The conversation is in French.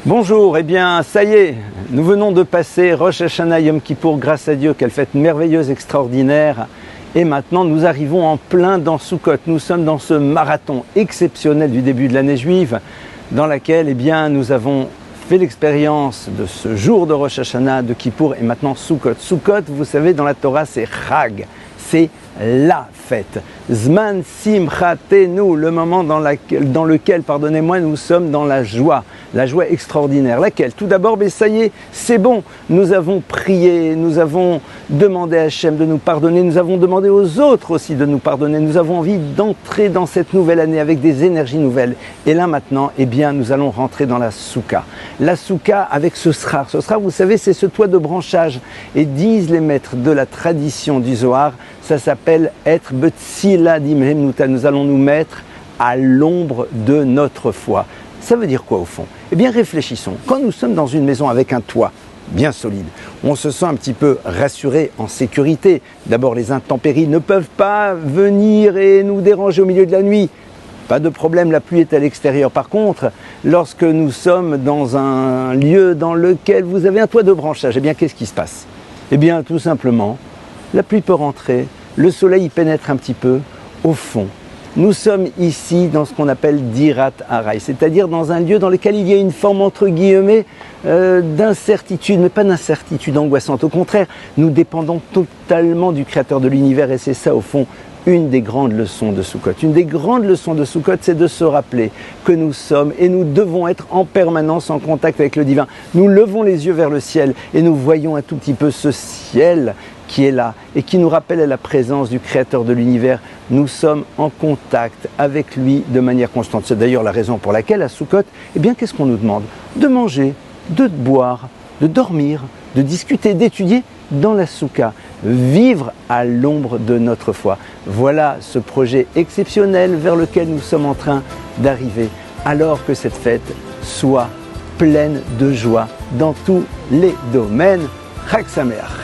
Bonjour, eh bien ça y est, nous venons de passer Rosh Hashanah Yom Kippour, grâce à Dieu, quelle fête merveilleuse, extraordinaire. Et maintenant nous arrivons en plein dans Sukkot, nous sommes dans ce marathon exceptionnel du début de l'année juive, dans laquelle eh bien, nous avons fait l'expérience de ce jour de Rosh Hashanah, de Kippour et maintenant Sukkot. Sukkot, vous savez, dans la Torah c'est Chag, c'est la fête. Zman Simchatenu, le moment dans lequel, pardonnez-moi, nous sommes dans la joie extraordinaire. Laquelle? Tout d'abord, mais ça y est, c'est bon. Nous avons prié, nous avons demandé à Hachem de nous pardonner, nous avons demandé aux autres aussi de nous pardonner. Nous avons envie d'entrer dans cette nouvelle année avec des énergies nouvelles. Et là maintenant, eh bien, nous allons rentrer dans la Souka. La Souka avec ce srar. Ce srar, vous savez, c'est ce toit de branchage. Et disent les maîtres de la tradition du Zohar, ça s'appelle être Betzila Dimhemnuta. Nous allons nous mettre à l'ombre de notre foi. Ça veut dire quoi au fond? Eh bien réfléchissons. Quand nous sommes dans une maison avec un toit bien solide, on se sent un petit peu rassuré, en sécurité. D'abord, les intempéries ne peuvent pas venir et nous déranger au milieu de la nuit. Pas de problème, la pluie est à l'extérieur. Par contre, lorsque nous sommes dans un lieu dans lequel vous avez un toit de branchage, eh bien qu'est-ce qui se passe? Eh bien tout simplement, la pluie peut rentrer, le soleil y pénètre un petit peu. Au fond, nous sommes ici dans ce qu'on appelle Dirat Harai, c'est-à-dire dans un lieu dans lequel il y a une forme entre guillemets d'incertitude, mais pas d'incertitude angoissante. Au contraire, nous dépendons totalement du Créateur de l'univers et c'est ça au fond une des grandes leçons de Sukkot. Une des grandes leçons de Sukkot, c'est de se rappeler que nous sommes et nous devons être en permanence en contact avec le divin. Nous levons les yeux vers le ciel et nous voyons un tout petit peu ce ciel qui est là et qui nous rappelle à la présence du Créateur de l'univers. Nous sommes en contact avec lui de manière constante. C'est d'ailleurs la raison pour laquelle à Sukkot, eh bien, qu'est-ce qu'on nous demande? De manger, de boire, de dormir, de discuter, d'étudier dans la Souka, vivre à l'ombre de notre foi. Voilà ce projet exceptionnel vers lequel nous sommes en train d'arriver, alors que cette fête soit pleine de joie dans tous les domaines. Chag Sameach.